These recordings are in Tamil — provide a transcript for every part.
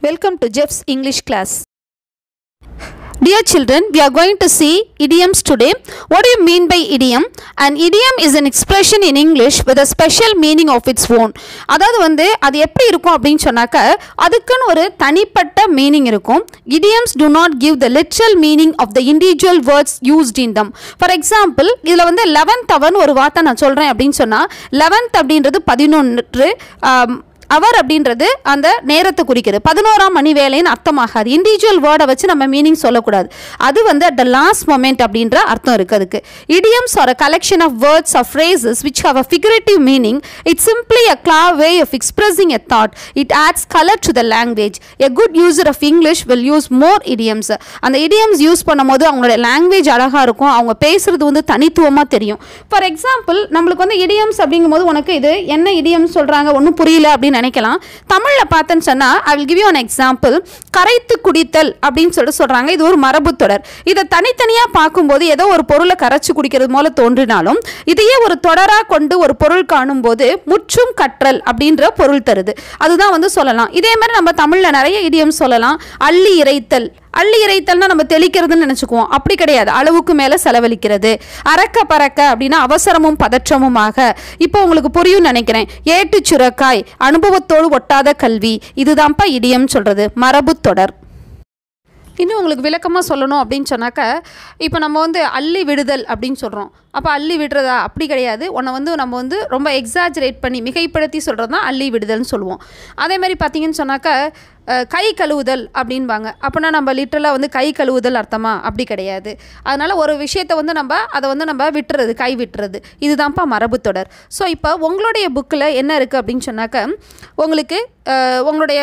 Welcome to Jeff's English class. Dear children, we are going to see idioms today. What do you mean by idiom? An idiom is an expression in English with a special meaning of its own. அதாவது அது எப்படி இருக்கும் அப்படின்னு சொன்னாக்க அதுக்குன்னு ஒரு தனிப்பட்ட மீனிங் இருக்கும். Idioms do not give the literal meaning of the individual words used in them. For example, இதில் 11th hour ஒரு வார்த்தை நான் சொல்கிறேன் அப்படின்னு சொன்னால் 11th அப்படின்றது 11 அவர் அப்படின்றது அந்த நேரத்தை குறிக்கிறது 11ஆம் மணி வேலைன்னு அர்த்தமாகாது. இண்டிவிஜுவல் வேர்டை வச்சு நம்ம மீனிங் சொல்லக்கூடாது. அது at the last moment அப்படின்ற அர்த்தம் இருக்குது அதுக்கு. Idioms are a collection of words or phrases which have a figurative meaning. It's simply a clever way of expressing a thought. It adds color to the language. A good user of English will use more idioms. அந்த idioms யூஸ் பண்ணும்போது அவங்களோட லாங்குவேஜ் அழகாக இருக்கும், அவங்க பேசுகிறது தனித்துவமாக தெரியும். ஃபார் எக்ஸாம்பிள் நம்மளுக்கு idioms அப்படிங்கும்போது உனக்கு இது என்ன idioms சொல்கிறாங்க ஒன்றும் புரியல அப்படின்னு நினைக்கலாம். தமிழில் பார்த்தேன்னு சொன்னால் I will give you an example. கரைத்து குடித்தல் அப்படின்னு சொல்கிறாங்க. இது ஒரு மரபு தொடர். இதை தனித்தனியாக பார்க்கும்போது ஏதோ ஒரு பொருளை கரைச்சி குடிக்கிறது போல தோன்றினாலும் இதையே ஒரு தொடராக கொண்டு ஒரு பொருள் காணும்போது முற்றும் கற்றல் அப்படின்ற பொருள் தருது. அதுதான் சொல்லலாம். இதே மாதிரி நம்ம தமிழில் நிறைய idioms சொல்லலாம். அள்ளி இறைத்தல். அள்ளி இறைத்தல்னா நம்ம தெளிக்கிறதுன்னு நினச்சிக்குவோம். அப்படி கிடையாது, அளவுக்கு மேலே செலவழிக்கிறது. அறக்க பறக்க அப்படின்னா அவசரமும் பதற்றமுமாக. இப்போ உங்களுக்கு புரியும் நினைக்கிறேன். ஏட்டு சுரக்காய், அனுபவத்தோடு ஒட்டாத கல்வி. இதுதான்ப்பா இடியம் சொல்கிறது, மரபு தொடர். இன்னும் உங்களுக்கு விளக்கமாக சொல்லணும் அப்படின்னு சொன்னாக்க இப்போ நம்ம அள்ளி விடுதல் அப்படின்னு சொல்கிறோம். அப்போ அள்ளி விடுறதா? அப்படி கிடையாது. உன்னை நம்ம ரொம்ப எக்ஸாஜரேட் பண்ணி மிகைப்படுத்தி சொல்கிறது தான் அள்ளி விடுதல்னு சொல்லுவோம். அதே மாதிரி பார்த்தீங்கன்னு சொன்னாக்க கை கழுவுதல் அப்படின்பாங்க. அப்படின்னா நம்ம லிட்டரலாக கை கழுவுதல் அர்த்தமா? அப்படி கிடையாது. அதனால் ஒரு விஷயத்தை நம்ம அதை நம்ம விட்டுறது, கை விட்டுறது. இதுதான்ப்பா மரபு தொடர். ஸோ இப்போ உங்களுடைய புக்கில் என்ன இருக்குது அப்படின்னு சொன்னாக்க உங்களுக்கு உங்களுடைய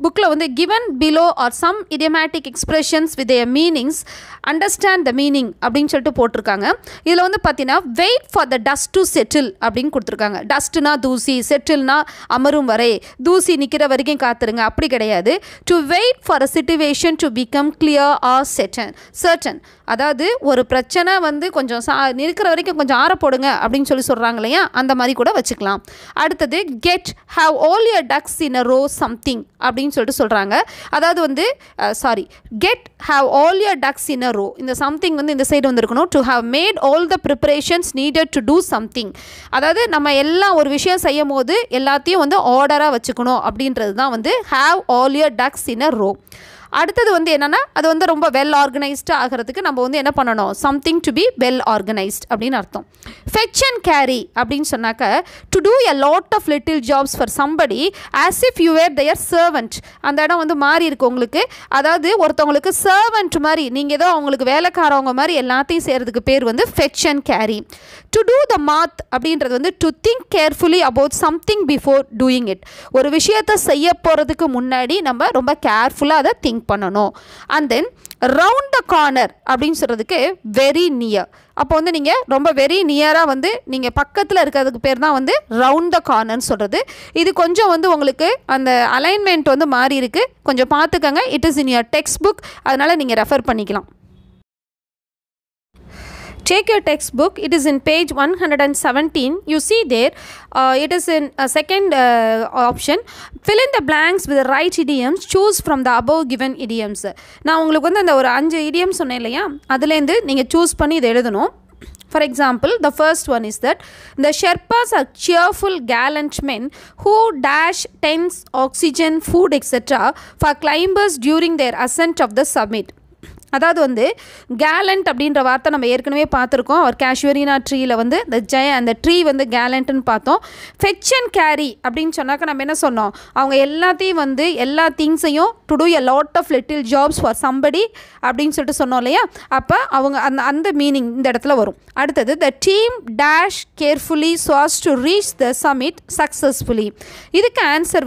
புக்கில் given below or some idiomatic expressions with their meanings, understand the meaning அப்படின்னு சொல்லிட்டு போட்டிருக்காங்க. இதில் பார்த்தீங்கன்னா wait for the dust to settle அப்படின்னு கொடுத்துருக்காங்க. டஸ்ட்னா தூசி, செட்டில்னா அமரும் வரை, தூசி நிற்கிற வரைக்கும் காத்துருங்க. அப்படி கிடையாது. To wait for a situation to become clear or certain. அதாவது ஒரு பிரச்சனை கொஞ்சம் இருக்கிற வரைக்கும் கொஞ்சம் ஆற போடுங்க அப்படின்னு சொல்கிறாங்க இல்லையா, அந்த மாதிரி கூட வச்சுக்கலாம். அடுத்தது get have all your ducks in a row something அப்படின்னு சொல்கிறாங்க. அதாவது get have all your ducks in a row. இந்த சம்திங் இந்த சைடு இருக்கணும். To have made all the preparations needed to do something. அதாவது நம்ம எல்லாம் ஒரு விஷயம் செய்யும் போது எல்லாத்தையும் ஆர்டராக வச்சுக்கணும் அப்படின்றது தான் have all your ducks in a row. அடுத்தது என்னென்னா அது ரொம்ப வெல் ஆர்கனைஸ்டு ஆகிறதுக்கு நம்ம என்ன பண்ணணும்? Something to be well organised அப்படின்னு அர்த்தம். ஃபெச் அண்ட் கேரி அப்படின்னு சொன்னாக்க to do a lot of little jobs for somebody as if you were their servant. அந்த இடம் மாறி இருக்கு உங்களுக்கு. அதாவது ஒருத்தவங்களுக்கு சர்வெண்ட் மாதிரி, நீங்கள் ஏதோ அவங்களுக்கு வேலைக்காரவங்க மாதிரி எல்லாத்தையும் செய்கிறதுக்கு பேர் fetch and carry. To do the math அப்படின்றது to think carefully about something before doing it. ஒரு விஷயத்தை செய்ய போகிறதுக்கு முன்னாடி நம்ம ரொம்ப கேர்ஃபுல்லாக அதை திங்க் பண்ணணும். And then round the corner அப்படின்னு சொல்கிறதுக்கு வெரி நியர். அப்போ நீங்கள் ரொம்ப வெரி நியராக நீங்கள் பக்கத்தில் இருக்கிறதுக்கு பேர் தான் ரவுண்ட் த கார்னர்னு சொல்கிறது. இது கொஞ்சம் உங்களுக்கு அந்த அலைன்மெண்ட் மாறி இருக்குது, கொஞ்சம் பார்த்துக்கங்க. It is in your text book, அதனால் நீங்கள் ரெஃபர் பண்ணிக்கலாம். Take your textbook. It is in page 117. You see there, it is in a second option. Fill in the blanks with the right idioms. Choose from the above given idioms. நான் உங்களுக்கு அந்த ஒரு 5 idioms சொன்னேன் இல்லையா, அதுலேருந்து நீங்கள் சூஸ் பண்ணி இதை எழுதணும். For example, the first one is that the Sherpas are cheerful, gallant men who dash tents, oxygen, food, etc. for climbers during their ascent of the summit. அதாவது கேலண்ட் அப்படின்ற வார்த்தை நம்ம ஏற்கனவே பார்த்துருக்கோம். அவர் கேஷுவரினா ட்ரீயில் அந்த ட்ரீ கேலண்ட்னு பார்த்தோம். ஃபெச் அண்ட் கேரி அப்படின்னு சொன்னாக்க நம்ம என்ன சொன்னோம்? அவங்க எல்லாத்தையும் எல்லா திங்ஸையும் to do a lot of little jobs for somebody அப்படின்னு சொல்லிட்டு சொன்னோம் இல்லையா. அப்போ அவங்க அந்த மீனிங் இந்த இடத்துல வரும். அடுத்தது the team dash carefully so as to reach the summit successfully. இதுக்கு ஆன்சர்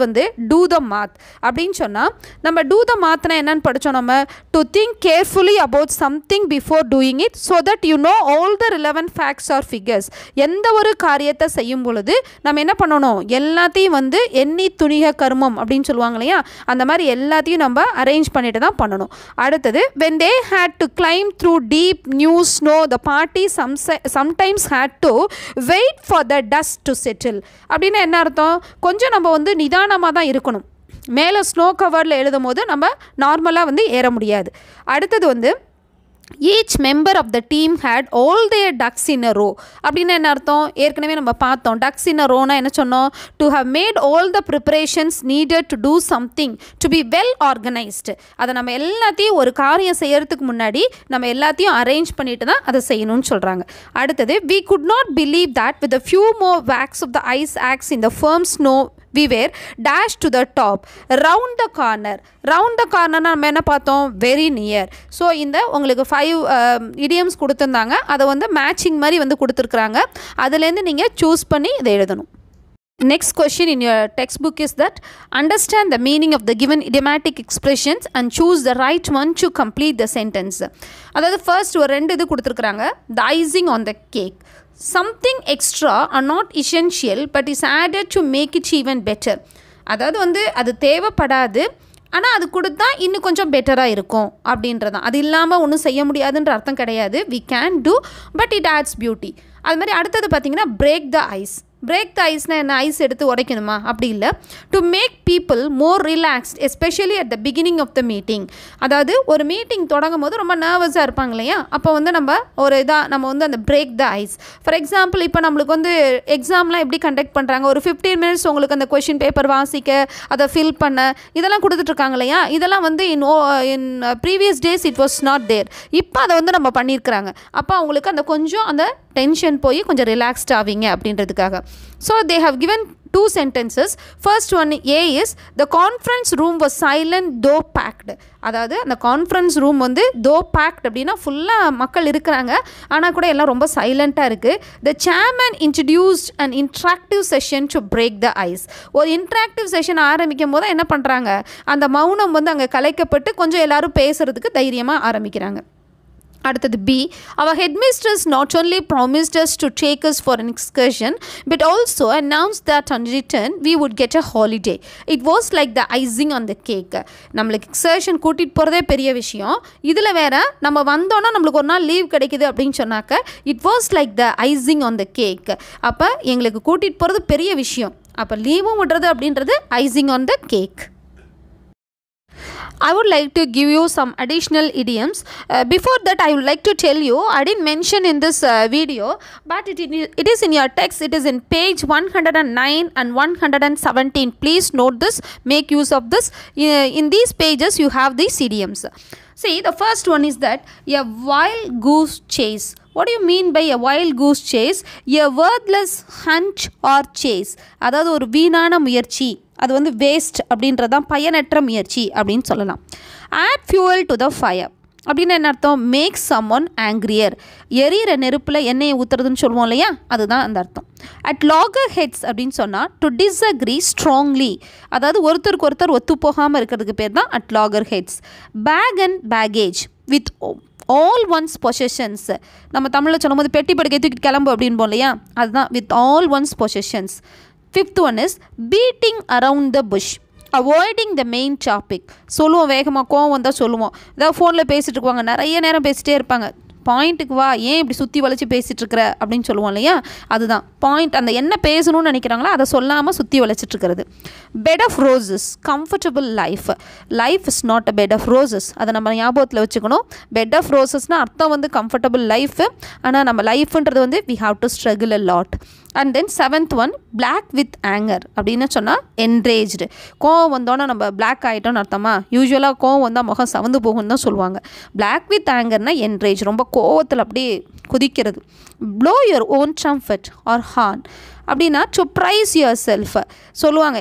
டூ த மாத் அப்படின்னு சொன்னால் நம்ம டூ த மாத்னா என்னன்னு படித்தோம் நம்ம? To think carefully about something before doing it so that you know all the relevant facts or figures. எந்த ஒரு காரியத்தை செய்யும் பொழுது நம்ம என்ன பண்ணணும்? எல்லாத்தையும் எண்ணி துணிக கர்மம் அப்படின்னு சொல்லுவாங்க இல்லையா, அந்த மாதிரி எல்லாத்தையும் நம்ம அரேஞ்ச் பண்ணிட்டு தான் பண்ணணும். அடுத்தது when they had to climb through deep new snow, the party sometimes had to wait for the dust to settle. அப்படின்னா என்ன அர்த்தம்? கொஞ்சம் நம்ம நிதானமாக தான் இருக்கணும். மேலே ஸ்னோ கவரில் எழுதும் போது நம்ம நார்மலாக வந்து ஏற முடியாது. அடுத்தது வந்து each member of the team had all their ducks in a row. அப்படின்னா என்ன அர்த்தம்? ஏற்கனவே நம்ம பார்த்தோம். ducks in a rowனா என்ன சொன்னோம்? to have made all the preparations needed to do something, to be well organized. அதை நம்ம எல்லாத்தையும் ஒரு காரியம் செய்யறதுக்கு முன்னாடி நம்ம எல்லாத்தையும் அரேஞ்ச் பண்ணிட்டு தான் அதை செய்யணும்னு சொல்கிறாங்க. அடுத்தது we could not believe that with a few more whacks of the ice axe in the firm snow we were dashed to the top, round the corner. round the corner நம்ம என்ன பார்த்தோம்? very near. ஸோ இந்த உங்களுக்கு 5 idioms கொடுத்துருந்தாங்க, அதை வந்து மேட்சிங் மாதிரி வந்து கொடுத்துருக்குறாங்க. அதுலேருந்து நீங்கள் சூஸ் பண்ணி இதை எழுதணும். Next question in your textbook is that understand the meaning of the given idiomatic expressions and choose the right one to complete the sentence. அதாவது first ஒரு 2 இது கொடுத்துருக்குறாங்க. the icing on the cake. something extra are not essential but is added to make it even better. அதாவது வந்து அது தேவைப்படாது, ஆனால் அது கொடுத்தா இன்னும் கொஞ்சம் பெட்டராக இருக்கும் அப்படின்றதான். அது இல்லாமல் ஒன்றும் செய்ய முடியாதுன்ற அர்த்தம் கிடையாது. we can do but it adds beauty. அது மாதிரி அடுத்தது பார்த்திங்கன்னா break the ice. Break the ஐஸ்னால் என்ன? ஐஸ் எடுத்து உடைக்கணுமா? அப்படி இல்லை. To make people more relaxed especially at the beginning of the meeting. அதாவது ஒரு மீட்டிங் தொடங்கும் போது ரொம்ப நர்வஸாக இருப்பாங்க இல்லையா? அப்போ வந்து நம்ம நம்ம வந்து அந்த break the ice. For example இப்போ நம்மளுக்கு வந்து எக்ஸாம்லாம் எப்படி கண்டக்ட் பண்ணுறாங்க? ஒரு 15 minutes உங்களுக்கு அந்த கொஷின் பேப்பர் வாசிக்க, அதை ஃபில் பண்ண, இதெல்லாம் கொடுத்துட்ருக்காங்க இல்லையா? இதெல்லாம் வந்து in previous days it was not there. இப்போ அதை வந்து நம்ம பண்ணியிருக்கிறாங்க. அப்போ அவங்களுக்கு அந்த கொஞ்சம் அந்த டென்ஷன் போய் கொஞ்சம் ரிலாக்ஸ்ட் ஆவீங்க அப்படின்றதுக்காக. So they have given 2 sentences. First one A is the conference room was silent though packed. அதாவது அந்த கான்ஃபரன்ஸ் ரூம் வந்து though packed அப்படின்னா ஃபுல்லாக மக்கள் இருக்கிறாங்க, ஆனால் கூட எல்லாம் ரொம்ப சைலண்ட்டாக இருக்குது. The chairman introduced an interactive session to break the ice. ஒரு இன்ட்ராக்டிவ் செஷன் ஆரம்பிக்கும் போது என்ன பண்ணுறாங்க? அந்த மௌனம் வந்து அங்கே கலைக்கப்பட்டு கொஞ்சம் எல்லோரும் பேசுகிறதுக்கு தைரியமாக ஆரம்பிக்கிறாங்க. அடுத்தது B, our headmistress not only promised us to take us for an excursion but also announced that on return we would get a holiday. It was like the icing on the cake. நம்மளுக்கு எக்ஸ்கர்ஷன் கூட்டிகிட்டு போகிறதே பெரிய விஷயம், இதில் வேற நம்ம வந்தோன்னா நம்மளுக்கு ஒரு நாள் லீவ் கிடைக்குது அப்படின்னு சொன்னாக்க it was like the icing on the cake. அப்போ எங்களுக்கு கூட்டிகிட்டு போகிறது பெரிய விஷயம், அப்போ லீவும் விடுறது அப்படின்றது icing on the cake. I would like to give you some additional idioms. Before that, I would like to tell you, I didn't mention in this video, but it is in your text. It is in page 109 and 117. Please note this, make use of this. In these pages, you have these idioms. See, the first one is that a wild goose chase. What do you mean by a wild goose chase? A worthless hunt or chase. அதாவது ஒரு வீணான முயற்சி, அது வந்து வேஸ்ட் அப்படின்றதான் பயனற்ற முயற்சி அப்படின்னு சொல்லலாம். Add fuel to the fire அப்படின்னு என்ன அர்த்தம்? Make someone angrier. எரியிற நெருப்பில் எண்ணெயை ஊற்றுறதுன்னு சொல்லுவோம் இல்லையா? அதுதான் அந்த அர்த்தம். அட் லாகர் ஹெட்ஸ் அப்படின்னு சொன்னால் டு டிஸ்அக்ரி ஸ்ட்ராங்லி, அதாவது ஒருத்தருக்கு ஒருத்தர் ஒத்து போகாமல் இருக்கிறதுக்கு பேர் தான் at loggerheads. Bag and baggage with all one's possessions. நம்ம தமிழில் சொல்லும்போது பெட்டி படுக்கை தூக்கிட்டு கிளம்பு அப்படின்போம் இல்லையா? அதுதான் with all one's possessions. Fifth one is beating around the bush, avoiding the main topic. சொல்லுவோம் வேகமாக, கோவம் வந்தால் சொல்லுவோம். ஏதாவது ஃபோனில் பேசிகிட்டு இருக்குவாங்க, நிறைய நேரம் பேசிகிட்டே இருப்பாங்க. பாயிண்ட்டுக்கு வா, ஏன் இப்படி சுற்றி வளைச்சி பேசிகிட்டு இருக்கிற அப்படின்னு சொல்லுவோம் இல்லையா? அதுதான் பாயிண்ட். அந்த என்ன பேசணும்னு நினைக்கிறாங்களோ அதை சொல்லாமல் சுற்றி வளைச்சிட்ருக்கிறது. Bed of roses, comfortable life. Life is not a bed of roses, அதை நம்ம ஞாபகத்தில் வச்சுக்கணும். பெட் ஆஃப் ரோசஸ்னால் அர்த்தம் வந்து கம்ஃபர்டபுள் லைஃபு, ஆனால் நம்ம லைஃப்ன்றது வந்து we have to struggle a lot. And then 7th one black with anger அப்படின்னு சொன்னால் என்ரேஜ்டு. கோவம் வந்தோன்னா நம்ம பிளாக் ஆகிட்டோன்னு அர்த்தமா? யூஸ்வலாக கோவம் வந்தால் முகம் சவந்து போகும்னு தான் சொல்லுவாங்க. பிளாக் வித் ஆங்கர்னால் என்ரேஜ், ரொம்ப கோவத்தில் அப்படியே குதிக்கிறது. Blow your own trumpet or horn அப்படின்னா டு ப்ரைஸ் யுவர் செல்ஃப். சொல்லுவாங்க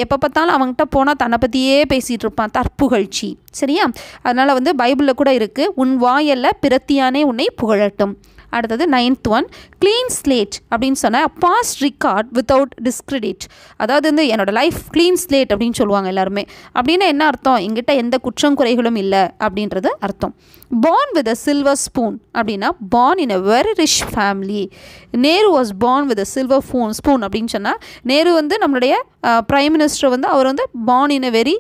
எப்போ பார்த்தாலும் அவங்ககிட்ட போனால் தன்னை பற்றியே பேசிகிட்டு இருப்பான், தற்புகழ்ச்சி. சரியா? அதனால் வந்து பைபிளில் கூட இருக்குது, உன் வாயல்ல பிரத்தியானே உன்னை புகழட்டும். அடுத்தது 9th ஒன் க்ளீன் ஸ்லேட் அப்படின்னு சொன்னால் பாஸ்ட் ரிகார்ட் வித்தவுட் டிஸ்கிரெடிட். அதாவது வந்து என்னோடய லைஃப் க்ளீன் ஸ்லேட் அப்படின்னு சொல்லுவாங்க எல்லாருமே. அப்படின்னா என்ன அர்த்தம்? எங்கிட்ட எந்த குற்றம் குறைகளும் இல்லை அப்படின்றது அர்த்தம். Born with a silver spoon அப்படின்னா born in a very rich family. Nehru was born with a silver spoon அப்படின்னு சொன்னால் நேரு வந்து நம்மளுடைய பிரைம் மினிஸ்டர் வந்து அவர் வந்து born in a very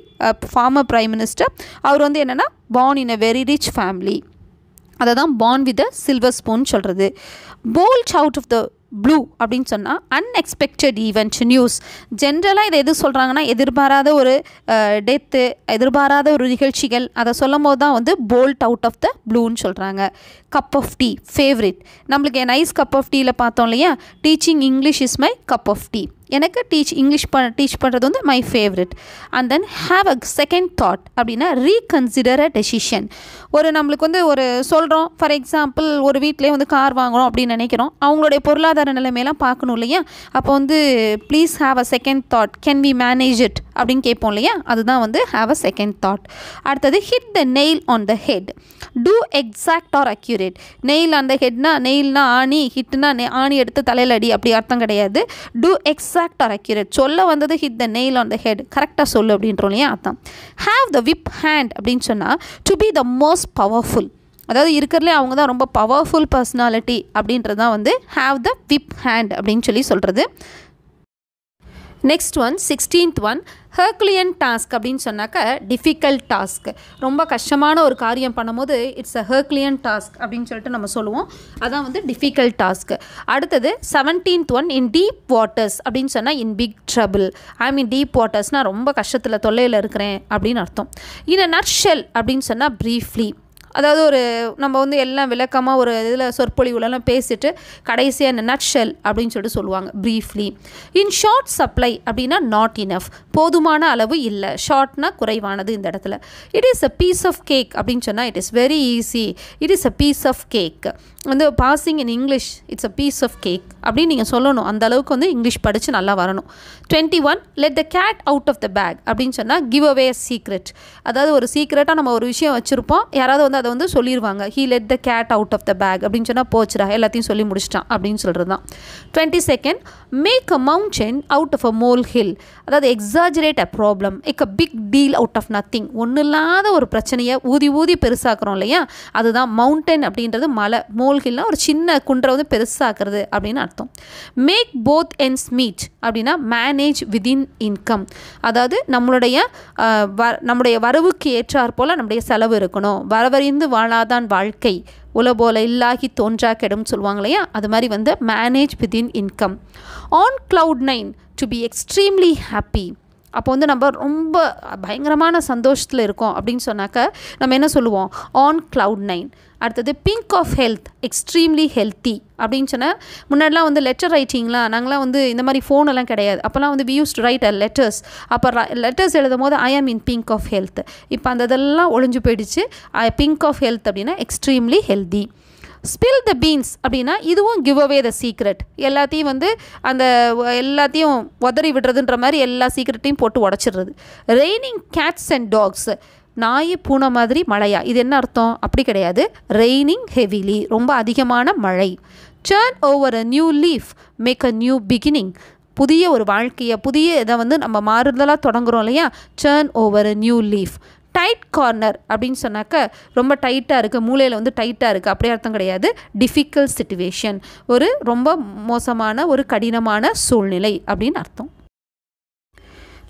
former prime minister. அவர் வந்து என்னென்னா born in a very rich family. அதை தான் born with a silver spoon சொல்கிறது. Bolt out of the blue அப்படின்னு சொன்னால் அன்எக்ஸ்பெக்டட் ஈவெண்ட் நியூஸ். ஜென்ரலாக இதை எது சொல்கிறாங்கன்னா எதிர்பாராத ஒரு டெத்து, எதிர்பாராத ஒரு நிகழ்ச்சிகள், அதை சொல்லும் போது தான் வந்து போல்ட் அவுட் ஆஃப் த ப்ளூன்னு சொல்கிறாங்க. Cup of tea favourite. நம்மளுக்கு நைஸ் கப் ஆஃப் டீயில் பார்த்தோம் இல்லையா, teaching English is my cup of tea. எனக்கு டீச் பண்ணுறது வந்து my favourite. And then have a second thought அப்படின்னா ரீகன்சிடர் அ டெசிஷன். நம்மளுக்கு வந்து ஒரு சொல்கிறோம், ஃபார் எக்ஸாம்பிள் ஒரு வீட்டிலே வந்து கார் வாங்குகிறோம் அப்படின்னு நினைக்கிறோம், அவங்களுடைய பொருளாதார நிலைமையெல்லாம் பார்க்கணும் இல்லையா, அப்போ வந்து please have a second thought, can we manage it அப்படின்னு கேட்போம் இல்லையா, அதுதான் வந்து ஹாவ் அ செகண்ட் தாட். அடுத்தது hit the nail on the head. To exact or accurate. Nail on the ஹெட்னா, நெயில்னா ஆணி, ஹிட்னா ஆணி எடுத்து தலையில் அடி, அப்படி அர்த்தம் கிடையாது. To exact or accurate. சொல்ல வந்தது hit the nail on the ஹெட், கரெக்டாக சொல்லு அப்படின்றோம் இல்லையா, அதான். ஹாவ் த விப் ஹேண்ட் அப்படின்னு சொன்னால் to be the most powerful. அதாவது இருக்கிறதுலே அவங்க தான் ரொம்ப பவர்ஃபுல் பர்சனாலிட்டி அப்படின்றது தான் வந்து ஹாவ் த விப் ஹேண்ட் அப்படின்னு சொல்லி சொல்கிறது. Next one 16th one Herculean task அப்படின்னு சொன்னாக்க டிஃபிகல்ட் டாஸ்க். ரொம்ப கஷ்டமான ஒரு காரியம் பண்ணும்போது இட்ஸ் அ ஹெர்குலியன் டாஸ்க் அப்படின்னு சொல்லிட்டு நம்ம சொல்லுவோம், அதான் வந்து டிஃபிகல்ட் டாஸ்க். அடுத்தது 17th one in deep waters அப்படின்னு சொன்னால் in big trouble. I mean deep வாட்டர்ஸ்னால் ரொம்ப கஷ்டத்தில் தொல்லையில் இருக்கிறேன் அப்படின்னு அர்த்தம். இன் அ நட்ஷெல் அப்படின்னு சொன்னால் ப்ரீஃப்லி. அதாவது நம்ம வந்து எல்லாம் விளக்கமாக ஒரு இதில் சொற்பொழிவுலலாம் பேசிட்டு கடைசியாக இந்த நட்ஷெல் அப்படின்னு சொல்லிட்டு சொல்லுவாங்க, ப்ரீஃப்லி. இன் ஷார்ட் சப்ளை அப்படின்னா நாட் இனஃப், போதுமான அளவு இல்லை, ஷார்ட்னா குறைவானது இந்த இடத்துல. It is a piece of cake அப்படின்னு சொன்னால் it is very easy, it is a piece of cake. வந்து passing in English it's a piece of cake அப்படின்னு நீங்கள் சொல்லணும், அந்த அளவுக்கு வந்து இங்கிலீஷ் படித்து நல்லா வரணும். 21 let the cat out of the bag அப்படின்னு சொன்னால் கிவ் அவே அ சீக்ரெட். அதாவது ஒரு சீக்ரெட்டாக நம்ம ஒரு விஷயம் வச்சுருப்போம், யாராவது வந்து அதை வந்து சொல்லிடுவாங்க, he let the cat out of the bag அப்படின்னு சொன்னால் போச்சுடா எல்லாத்தையும் சொல்லி முடிச்சிட்டான் அப்படின்னு சொல்கிறது தான். 22 make a mountain out of a molehill. அதாவது exaggerate a problem, make a big deal out of nothing. ஒன்றும் இல்லாத ஒரு பிரச்சனையை ஊதி பெருசாக்குறோம் இல்லையா, அதுதான் மவுண்டன் அப்படின்றது மலை. மோல் ஹில்னா ஒரு சின்ன குன்றை வந்து பெருசாக்குறது அப்படின்னு அர்த்தம். மேக் போத் எண்ட்ஸ் மீட் அப்படின்னா மேனேஜ் விதின் இன்கம். அதாவது நம்முடைய வரவுக்கு ஏற்றாற் போல் நம்முடைய செலவு இருக்கணும். வரவறிந்து வாழாதான் வாழ்க்கை, உலபோல இல்லாகி தோன்றா கெடும் சொல்லுவாங்க இல்லையா, அது மாதிரி வந்து manage within income. On cloud 9 to be extremely happy. அப்போ வந்து நம்ம ரொம்ப பயங்கரமான சந்தோஷத்தில் இருக்கோம் அப்படின்னு சொன்னாக்க நம்ம என்ன சொல்லுவோம், ஆன் cloud 9. அடுத்தது pink of health, extremely healthy அப்படின்னு சொன்னால், முன்னாடிலாம் வந்து லெட்டர் ரைட்டிங்லாம் நாங்களாம் வந்து இந்த மாதிரி ஃபோனெல்லாம் கிடையாது, அப்போல்லாம் வந்து we use to write a letters. அப்போ லெட்டர்ஸ் எழுதும் போது ஐ ஆம் இன் பிங்க் ஆஃப் ஹெல்த். இப்போ அந்த இதெல்லாம் ஒழிஞ்சு போயிடுச்சு. பிங்க் ஆஃப் ஹெல்த் அப்படின்னா எக்ஸ்ட்ரீம்லி ஹெல்தி. ஸ்பில் த பீன்ஸ் அப்படின்னா இதுவும் கிவ் அவே த சீக்ரெட். எல்லாத்தையும் வந்து எல்லாத்தையும் உதறி விடுறதுன்ற மாதிரி எல்லா சீக்ரெட்டையும் போட்டு உடச்சிடுறது. ரெய்னிங் கேட்ஸ் அண்ட் டாக்ஸ், நாய் பூனை மாதிரி மழையா, இது என்ன அர்த்தம், அப்படி கிடையாது. ரெய்னிங் ஹெவிலி, ரொம்ப அதிகமான மழை. Turn over a new leaf, make a new beginning. புதிய ஒரு வாழ்க்கையை, புதிய இதை வந்து நம்ம மாறுதலாக தொடங்குறோம் இல்லையா, turn over a new leaf. Tight corner அப்படின்னு சொன்னாக்க ரொம்ப டைட்டாக இருக்குது, மூலையில் வந்து டைட்டாக இருக்குது அப்படி அர்த்தம் கிடையாது. டிஃபிகல்ட் சிச்சுவேஷன், ஒரு ரொம்ப மோசமான ஒரு கடினமான சூழ்நிலை அப்படின்னு அர்த்தம்.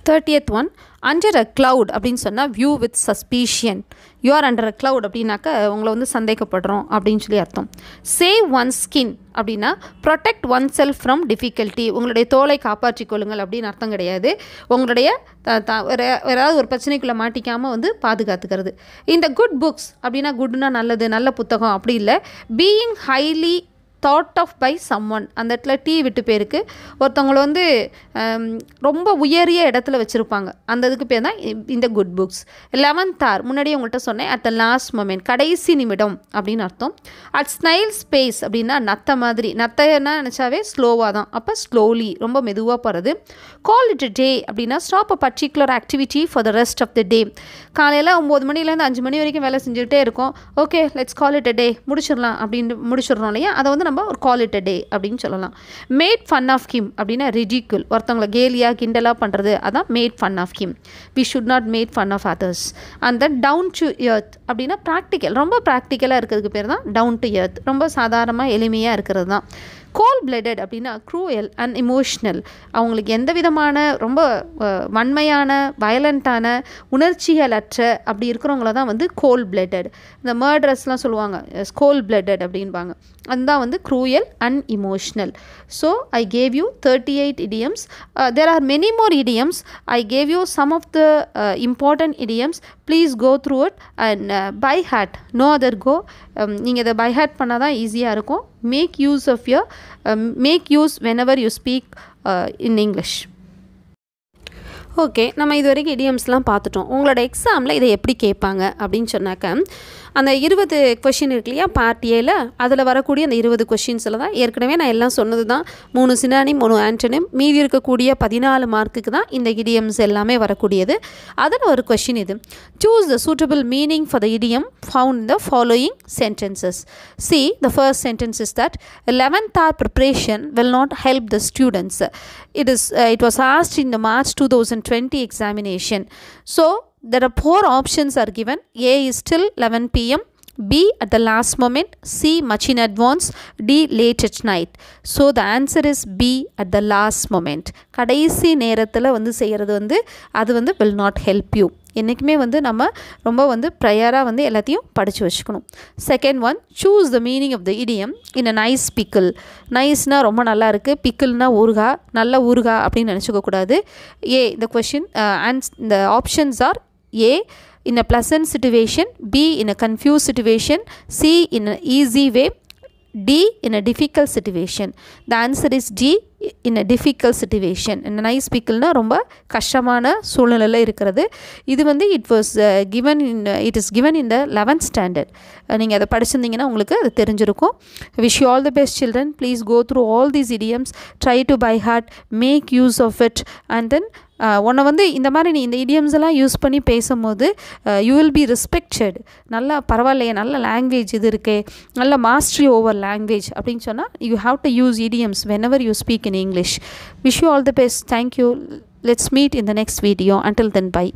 30th one under a cloud அப்படின்னு சொன்னால் view with suspicion. You are under a cloud அப்படின்னாக்க உங்களை வந்து சந்தேகப்படுறோம் அப்படின்னு சொல்லி அர்த்தம். சேவ் ஒன் ஸ்கின் அப்படின்னா protect oneself from difficulty, உங்களுடைய தோலை காப்பாற்றிக் கொள்ளுங்கள் அப்படின்னு அர்த்தம் கிடையாது. உங்களுடைய ஏதாவது ஒரு பிரச்சனைக்குள்ளே மாட்டிக்காமல் வந்து பாதுகாத்துக்கிறது. இந்த குட் புக்ஸ் அப்படின்னா குட்னா நல்லது, நல்ல புத்தகம் அப்படி இல்லை. Being highly thought of by someone, அந்த இடத்துல டீ விட்டு பேருக்கு ஒருத்தவங்களை வந்து ரொம்ப உயரிய இடத்துல வச்சுருப்பாங்க, அந்த இதுக்கு பேர் தான் இந்த குட் புக்ஸ். 11th hour முன்னாடியே உங்கள்கிட்ட சொன்னேன், அட் த லாஸ்ட் மொமெண்ட், கடைசி நிமிடம் அப்படின்னு அர்த்தம். அட் ஸ்னைல் ஸ்பேஸ் அப்படின்னா நத்த மாதிரி, நத்தைன்னா நினச்சாவே ஸ்லோவாக தான், அப்போ ஸ்லோலி ரொம்ப மெதுவாக போகிறது. கால் இட் அ டே அப்படின்னா stop a particular activity for the rest of the day. காலையில் 9 மணிலேருந்து 5 மணி வரைக்கும் வேலை செஞ்சுக்கிட்டே இருக்கோம், okay let's call it a day, முடிச்சிடலாம் அப்படின்னு முடிச்சிடுறோம் இல்லையா, அதை வந்து நம்ம ஒரு கால் இட் அ டே அப்படின்னு சொல்லலாம். மேட் ஃபன் ஆஃப் ஹிம் அப்படின்னா ரிடிக்யூல், ஒருத்தவங்களை கேலியாக கிண்டலாக பண்ணுறது, அதான் made fun of him. We should not made fun of others. அந்த டவுன் டு எர்த் அப்படின்னா ப்ராக்டிக்கல், ரொம்ப ப்ராக்டிக்கலாக இருக்கிறதுக்கு பேர் தான் டவுன் டு எர்த், ரொம்ப சாதாரணமாக எளிமையாக இருக்கிறது தான். கோல்ட் பிளட்டட் அப்படின்னா க்ரூயல் அண்ட் இமோஷ்னல், அவங்களுக்கு எந்த விதமான ரொம்ப வன்மையான வயலண்ட்டான உணர்ச்சிகளற்ற அப்படி இருக்கிறவங்கள தான் வந்து கோல்ட் பிளட்டட். இந்த மர்டரஸ்லாம் சொல்லுவாங்க கோல்ட் பிளட்டட் அப்படின்பாங்க, அதுதான் வந்து cruel and emotional. So I gave you 38 idioms. There are many more idioms. I gave you some of the important idioms. Please go through it and by heart, no other go. நீங்கள் இதை by heart பண்ணால் தான் ஈஸியாக இருக்கும். Make use whenever you speak in English. Okay, நம்ம இது வரைக்கும் இடியம்ஸ்லாம் பார்த்துட்டோம். உங்களோட எக்ஸாமில் இதை எப்படி கேட்பாங்க அப்படின்னு சொன்னாக்க, அந்த 20 கொஷின் இருக்கு இல்லையா பார்ட் ஏல, அதில் வரக்கூடிய அந்த 20 கொஷின்ஸில் தான் ஏற்கனவே நான் எல்லாம் சொன்னது தான். 3 சினானிம் 3 ஆன்டனிம், மீதி இருக்கக்கூடிய 14 மார்க்குக்கு தான் இந்த இடியம்ஸ் எல்லாமே வரக்கூடியது. அதில் ஒரு கொஷின் இது, choose the suitable meaning for the idiom found in the following sentences. See, the first sentence is that 11th hour preparation will not help the students. It was asked in the March 2020 examination. So there are 4 options are given. A is till 11 p.m, B at the last moment, C much in advance, D late at night. So the answer is B at the last moment. கடைசி நேரத்தில் வந்து செய்கிறது வந்து அது வந்து will not help you. என்றைக்குமே வந்து நம்ம ரொம்ப வந்து ப்ரையராக வந்து எல்லாத்தையும் படித்து வச்சுக்கணும். Second one, choose the meaning of the idiom in a nice pickle. நைஸ்னால் ரொம்ப நல்லா இருக்குது, பிக்கிள்னால் ஊறுகாய், நல்ல ஊறுகாய் அப்படின்னு நினச்சிக்கக்கூடாது. ஏ இந்த கொஷின் இந்த options are A in a pleasant situation, B in a confused situation, C in an easy way, D in a difficult situation. The answer is D in a difficult situation. In a nice pickle na ரொம்ப கஷ்டமான சூழ்நிலையில் இருக்கிறது. இது வந்து it is given in the 11th standard. நீங்கள் அதை படிச்சிருந்தீங்கன்னா உங்களுக்கு அது தெரிஞ்சிருக்கும். Wish you all the best children. Please go through all these idioms, try to by heart, make use of it, and then உன்னை வந்து இந்த மாதிரி நீ இந்த இடியம்ஸ் எல்லாம் யூஸ் பண்ணி பேசும்போது யூ வில் பி ரெஸ்பெக்டட். நல்லா பரவாயில்லையே, நல்ல லாங்குவேஜ் இது இருக்கே, நல்ல மாஸ்ட்ரி ஓவர் லாங்குவேஜ் அப்படின்னு சொன்னால் you have to use idioms whenever you speak in English. Wish you all the best. Thank you. Let's meet in the next video. Until then, bye.